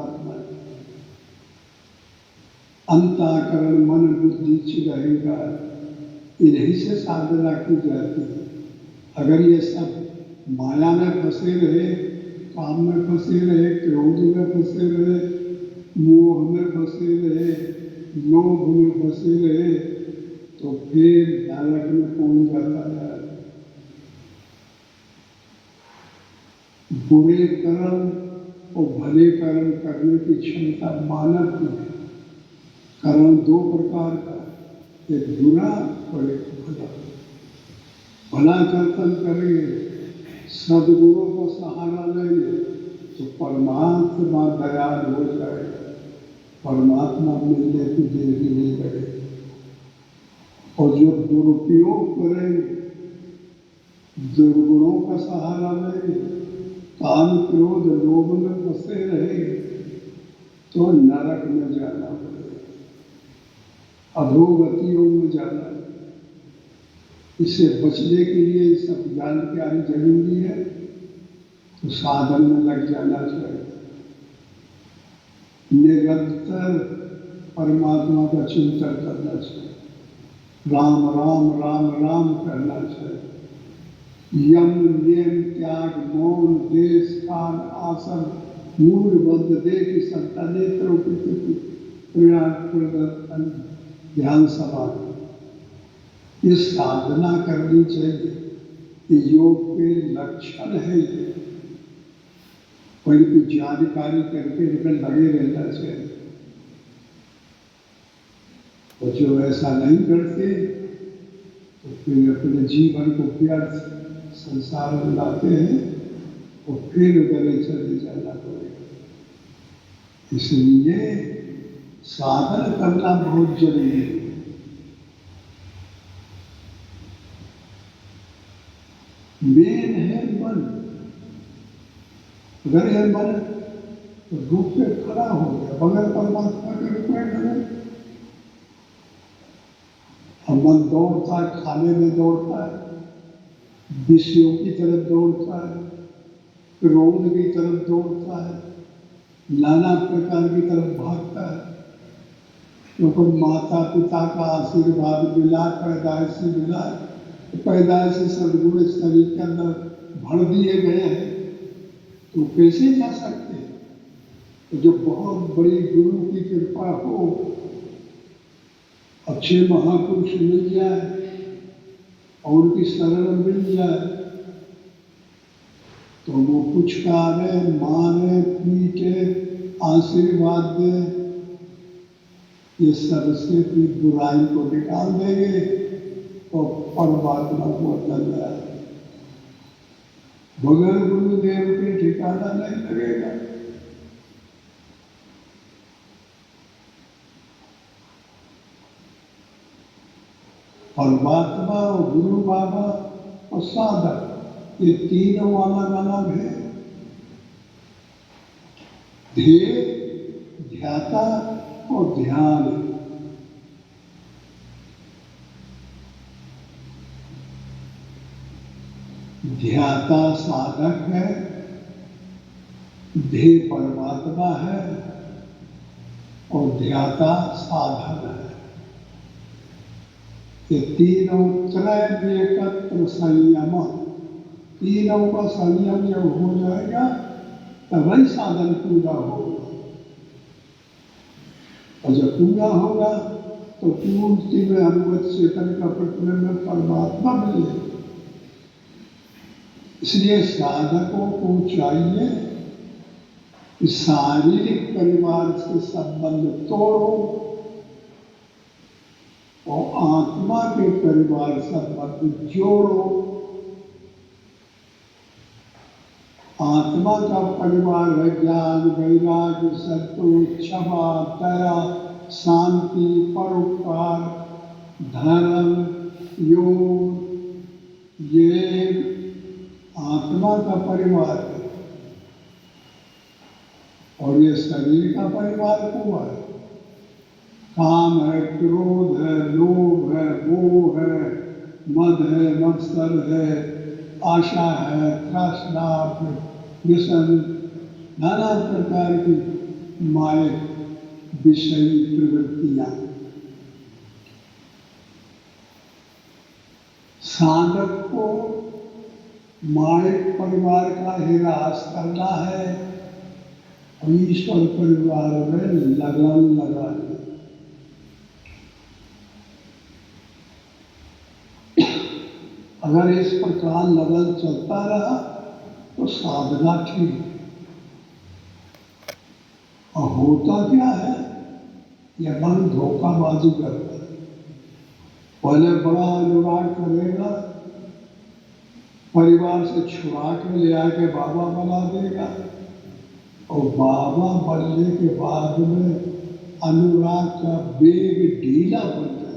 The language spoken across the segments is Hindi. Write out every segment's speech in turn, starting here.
परमात्मा है। अंतःकरण मन बुद्धि चित्त अहंकार, इन्हीं से साधना की जाती है। अगर ये सब माया में फंसे रहे, काम में फंसे रहे, क्रोध में फंसे रहे, मोह में फंसे रहे, लोभ में फंसे रहे, तो फिर नरक में कौन जाता है? बुरे कर्म और भले कर्म करने की क्षमता मानव की है। कर्म दो प्रकार का, एक बुरा और एक भला। भला कर्तन करेंगे, सद्गुणों को सहारा लेंगे तो परमात्मा दयाल हो जाएगा, परमात्मा मिलने की देर ही नहीं लगेगी। और जो दुरुपयोग करेंगे, दुर्गुणों का सहारा लेंगे, काम क्रोध लोभ में फंसे रहेंगे, तो नरक में जाना पड़ेगा, अधोगतियों में जाना। इससे बचने के लिए सब जानकारी जरूरी है, तो साधन में लग जाना चाहिए। निरंतर परमात्मा का चिंतन करना चाहिए, राम राम राम राम करना चाहिए। यम नियम त्याग मौन देश काल आसन मूल बंद दे की संता नेत्रों की प्रदर्शन ध्यान समाधि, ये साधना करनी चाहिए। ये योग के लक्षण है। ये कोई कुछ जानकारी करके इनमें लगे रहना चाहिए। और जो ऐसा नहीं करते तो फिर अपने जीवन को व्यर्थ संसार में लाते हैं और फिर गले चले जाना पड़ेगा। इसलिए साधन करना बहुत जरूरी है। मेन है मन। अगर है मन तो रूप पे खड़ा हो गया, बगैर परमात्मा के रूप में खड़े। और मन दौड़ता है, खाने में दौड़ता है, विषयों की तरफ दौड़ता है, क्रोध की तरफ दौड़ता है, नाना प्रकार की तरफ भागता है। क्योंकि माता पिता का आशीर्वाद मिला, पैदाइशी मिला, पैदाइशी सद्गुण शरीर के अंदर भर दिए गए हैं, तो कैसे जा सकते हैं? तो जो बहुत बड़ी गुरु की कृपा हो, अच्छे महापुरुष मिल जाए और उनकी शरण मिल जाए, तो वो पुचकारे, मारे, पीटे, आशीर्वाद दे, ये सबसे भी बुराई को निकाल देंगे और परमात्मा को अंदर लाए। बगैर गुरुदेव के ठिकाना नहीं लगेगा। परमात्मा और गुरु बाबा और साधक, ये तीनों अलग अलग है। ध्येय, ध्याता और ध्यान। ध्याता साधक है, ध्येय परमात्मा है और ध्याता साधन है। ये तीनों त्रय एकत्र संयम, तीनों का संयम जब हो जाएगा तभी साधन पूरा होगा। और जब पूरा होगा तो पूर्ति में अनुगत चेतन का प्रतिबिंब परमात्मा मिलेगा। इसलिए साधकों को चाहिए कि शारीरिक परिवार से संबंध तोड़ो और आत्मा के परिवार संबंध जोड़ो। आत्मा का परिवार है ज्ञान, वैराग्य, संतोष, क्षमा, दया, शांति, परोपकार, धर्म, योग। ये आत्मा का परिवार है। और ये शरीर का परिवार हुआ है। काम है, क्रोध है, लोभ है, मोह है, मद है, मत्सर है, आशा है, तृष्णा, व्यसन, नाना प्रकार की मायक विषयी प्रवृत्तियां। साधक को मायक परिवार का हिरास करना है और ईश्वर परिवार में लगन लगानी। अगर इस प्रकार लगन चलता रहा तो साधना ठीक। और होता क्या है, यह मन धोखाबाजी करता है। पहले बड़ा अनुराग करेगा, परिवार से छुड़ा के ले आके बाबा बना देगा और बाबा बनने के बाद में अनुराग का वेग ढीला बन जाता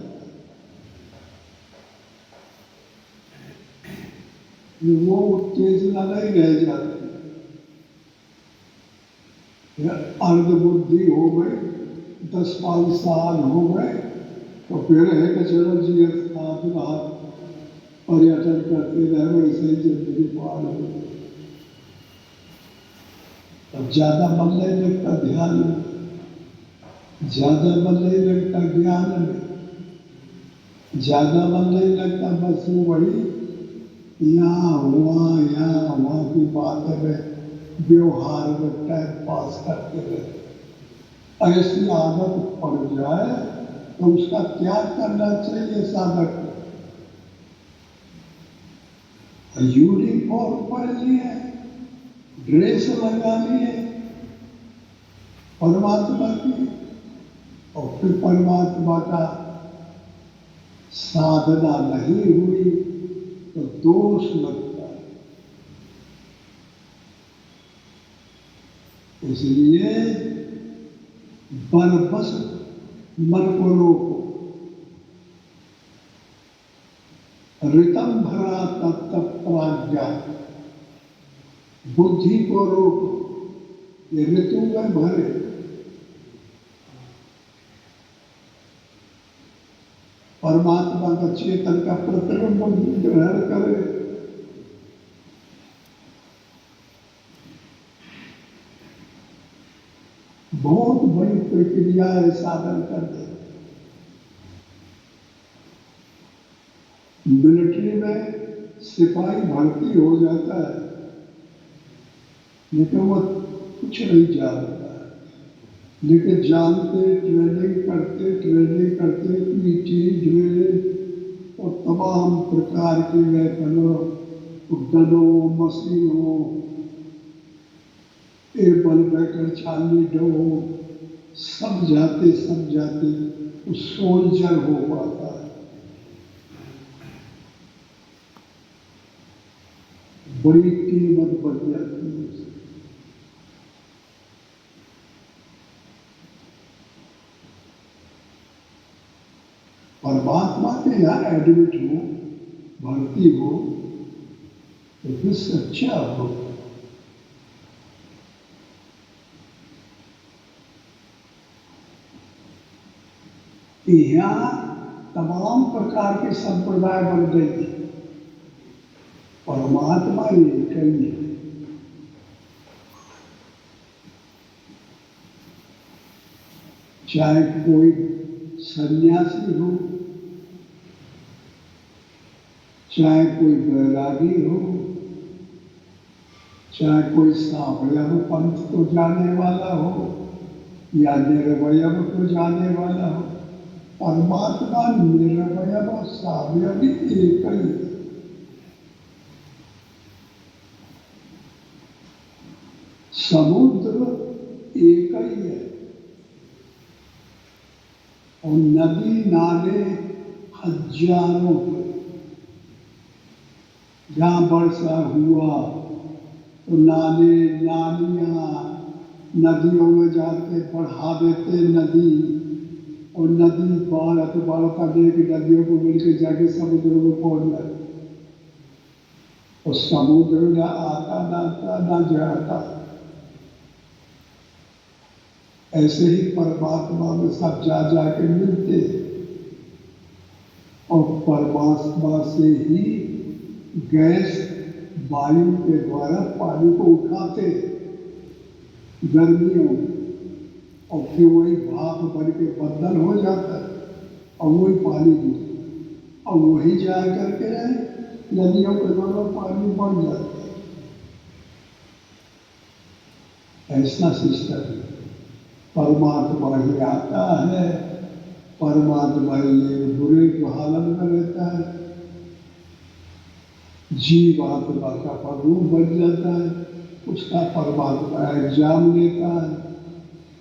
है, वो उत्तेजना नहीं रह जाती। अर्ध बुद्धि हो गई, 10-5 साल हो गए तो फिर है कि चलो जी साधना पर्यटन करते रहे, वैसे ही जिंदगी पार हो गई। अब ज्यादा मन नहीं लगता ध्यान में, ज्यादा मन नहीं लगता ज्ञान में, ज्यादा मन नहीं लगता बस वही यहाँ वहाँ की बातें में व्यवहार में टाइम पास करते रहे। ऐसी आदत पड़ जाए तो उसका त्याग करना चाहिए साधक को। यूनिफॉर्म पहन लिए, ड्रेस लगा लिए परमात्मा की, और फिर परमात्मा का साधना नहीं हुई तो दोष लगता है। इसलिए बस मन को रोको, ऋतम भरा तत्त प्राज्ञा, बुद्धि को रोको, ये ऋतु में भरे। परमात्मा का चेतन का प्रतिबिंब ग्रहण करे। बहुत बड़ी प्रक्रिया है साधन करने। मिलिट्री में सिपाही भर्ती हो जाता है लेकिन वो कुछ नहीं जानता, लेकिन जानते ट्रेनिंग करते पीटी ड्रिल और तमाम प्रकार के वेपनों, गनों, मशीनों, एबल बैकर छाली डो सब जाते वो सोल्जर हो पाता है। बड़ी कीमत बढ़ जाती है। परमात्मा के यहाँ एडमिट हो, भर्ती हो तो फिर सच्चा हो। यहाँ तमाम प्रकार के संप्रदाय बन गए थे, परमात्मा एक ही है। चाहे कोई सन्यासी हो, चाहे कोई बैरागी हो, चाहे कोई सावयव पंथ को जाने वाला हो या निर्वयव को जाने वाला हो, परमात्मा निर्वयव और सावयव एक ही है। समुद्र एक ही है और नदी नाले हजारों के। जहाँ वर्षा हुआ तो नाले नालियाँ नदियों में जाके बढ़ा देते नदी, और नदी बढ़ता एक नदियों को मिलकर जाके समुद्र में पहुंच जाए, और समुद्र न आता न जाता। ऐसे ही परमात्मा में सब जाके मिलते और परमात्मा से ही गैस वायु के द्वारा पानी को उठाते गर्मियों में, और फिर वही भाप बन के बदल हो जाता है और वही पानी गिरता और वही जा करके नदियों के द्वारा पानी बढ़ जाता है। ऐसा सिस्टम है। परमात्मा ही आता है, परमात्मा ही बुरे को हालत में रहता है, जीव आत्मा का रूप बन जाता है, उसका परमात्मा एग्जाम लेता है,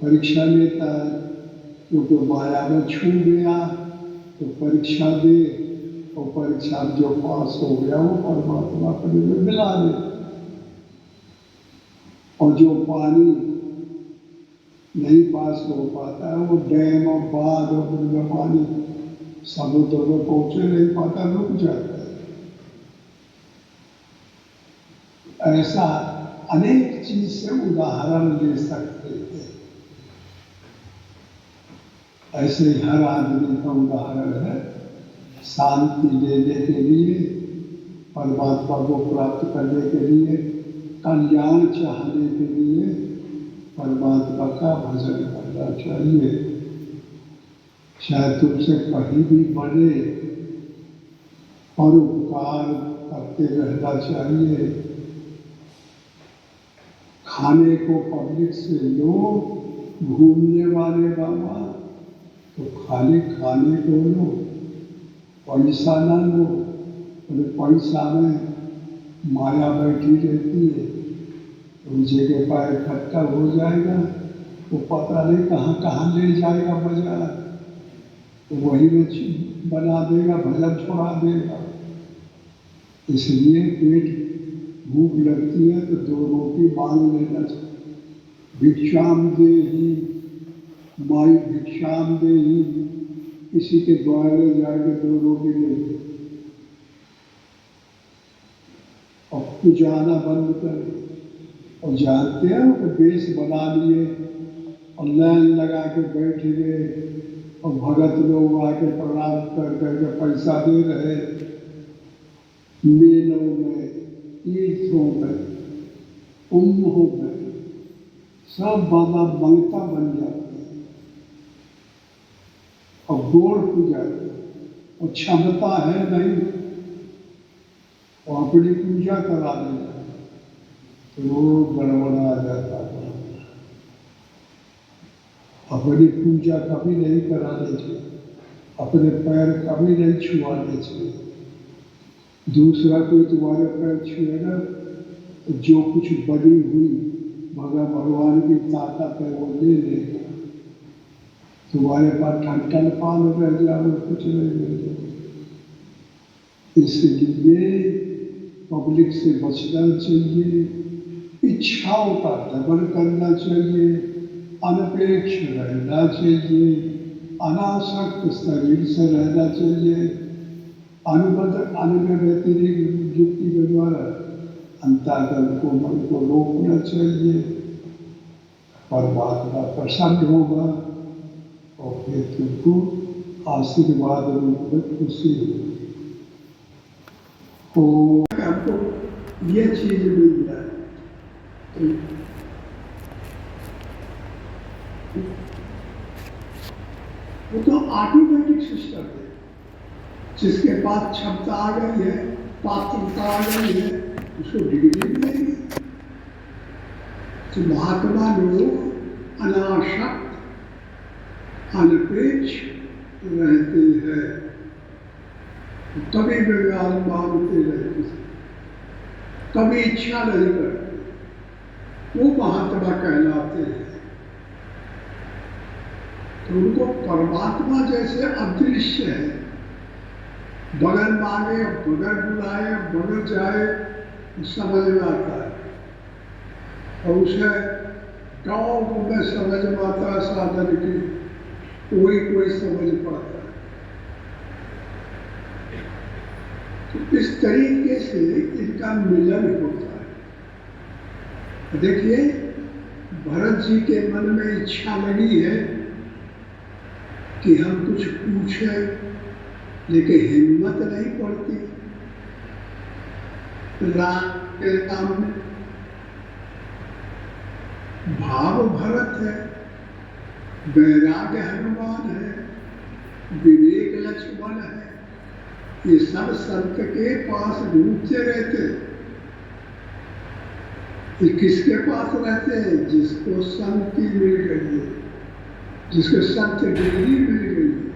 परीक्षा लेता है। क्योंकि माया में छू गया तो परीक्षा दे और परीक्षा में जो पास हो गया वो परमात्मा को मिला दे। और जो पानी नहीं पास हो पाता है वो डैम और बांध और उनमें पानी समुद्र में पहुंचे नहीं पाता, रुक जाता है। ऐसा अनेक चीज से उदाहरण ले सकते हैं। ऐसे ही हर आदमी का उदाहरण है। शांति लेने के लिए, परमात्मा को प्राप्त करने के लिए, कल्याण चाहने के लिए परमात्मा का भजन करना चाहिए। शायद तुमसे कहीं भी बने और उपकार करते रहना चाहिए। खाने को पब्लिक से लो, घूमने वाले बाबा तो खाली खाने को लो, पैसा ना लो। और पैसा में माया बैठी रहती है, तो जगह पर इकट्ठा हो जाएगा तो पता नहीं कहाँ कहाँ ले जाएगा बाजार, तो वही में बना देगा, भजन छोड़ा देगा। इसलिए पेट भूख लगती है तो 2 रोटी मांग लेना चाहिए। भिक्षाम देहि माई भिक्षाम देहि, किसी के द्वारे जाके 2 रोटी ले ली और पुजाना बंद कर। और जानते हैं कि बेस बना लिए और लाइन लगा के बैठ गए और भगत लोग आके प्रणाम कर करके पैसा दे रहे। मेलों में, तीर्थों में, कुंभों में सब बाबा मंगता बन जाते हैं और गोड़ पूजा और क्षमता है नहीं और अपनी पूजा करा देना तो वो गड़बड़ा जाता है। अपनी पूजा कभी नहीं करानी चाहिए, अपने पैर कभी नहीं छुआने चाहिए। दूसरा कोई तुम्हारे पैर छुएगा तो जो कुछ बनी हुई भगवान की ताकत है वो ले लेगा। तुम्हारे पास ठंडन पान रह जाए कुछ नहीं मिल जाएगा। इसलिए पब्लिक से बचना चाहिए, इच्छाओं का दमन करना चाहिए, अनपेक्ष रहना चाहिए, अनासक्त शरीर से रहना चाहिए, अनुबद्ध अन्य व्यतिरिक्त युक्ति के द्वारा अंतःकरण को, मन को रोकना चाहिए। परमात्मा प्रसन्न होगा और फिर तुमको आशीर्वाद रूप में खुशी होगी। तो हमको ये चीज मिल जाए वो तो ऑटोमेटिक सिस्टम है। जिसके पास क्षमता आ गई है, पात्रता आ गई है, उसको डिग्री मिलेगी। तो महात्मा लोग अनासक्त अनपेक्ष रहते हैं, कभी व्यवहार मांगते रहते हैं, कभी इच्छा नहीं करते, वो महात्मा कहलाते हैं। तो उनको परमात्मा जैसे अदृश्य है, बगल मांगे, बगल बुलाए, बगल जाए, समझ में आता है। और उसे गाँव में समझ में आता है साधन की, कोई समझ पाता है। तो इस तरीके से इनका मिलन होता है। देखिए, भरत जी के मन में इच्छा लगी है कि हम कुछ पूछें, लेकिन हिम्मत नहीं पड़ती राम के सामने। भाव भरत है वैराग्य हनुमान है, विवेक लक्ष्मण है, ये सब संत के पास ढूंढते रहते हैं। ये किसके पास रहते हैं? जिसको संति मिल गई है, जिसको संत डिग्री मिल गई है,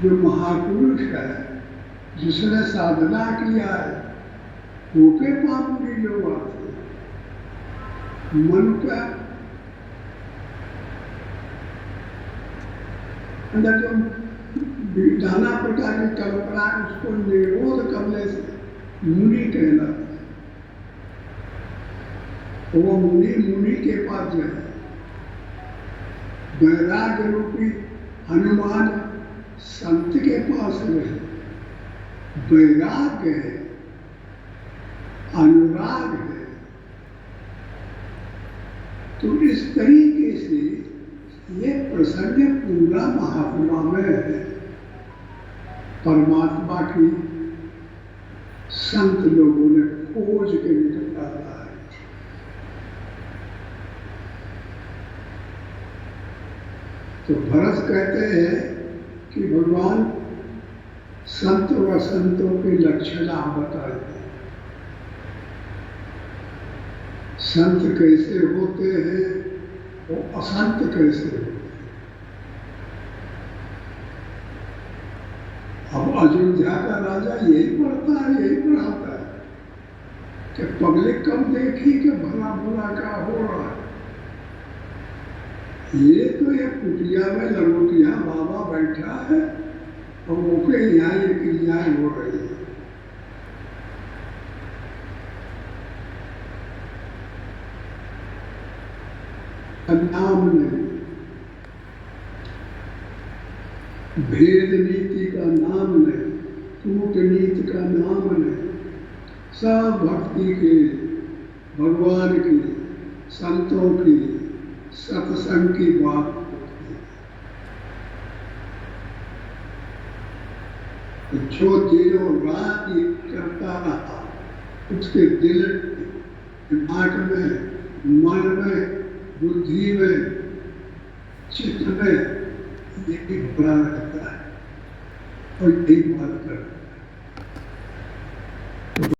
जो महापुरुष है, जिसने साधना किया है, वो के पापुरी लोग आते हैं। मन का अंदर जो नाना प्रकार की कल्पना है, उसको निरोध करने से मुनि कहलाता है। वो मुनि के पास जाए। वैराग्य रूपी हनुमान संत के पास रहे। वैराग्य है, अनुराग है। तो इस तरीके से ये प्रसंग पूरा महात्मा में है। परमात्मा की संत लोगों ने खोज के निकाला है। तो भरत कहते हैं कि भगवान संत व असंतों के लक्षण आप बताए। संत कैसे होते हैं और असंत कैसे होते हैं। अब अयोध्या का राजा यही पढ़ता है, यही पढ़ाता है कि पब्लिक कब देखी कि भला बुरा क्या हो रहा है। ये तो ये कुटिया में लंगोटिया बाबा बैठा है और वो के यहाँ ये क्रियाएं हो रही है। नाम नहीं, भेद नीति का नाम नहीं, कूटनीति का नाम नहीं। सब भक्ति के, भगवान की, संतों की, सत्संग की बात होती है। जो दिनों रात करता रहा, उसके दिल, दिमाग में, मन में, बुद्धि में, चित्त में यही बड़ा रहता है और यही बात करता है।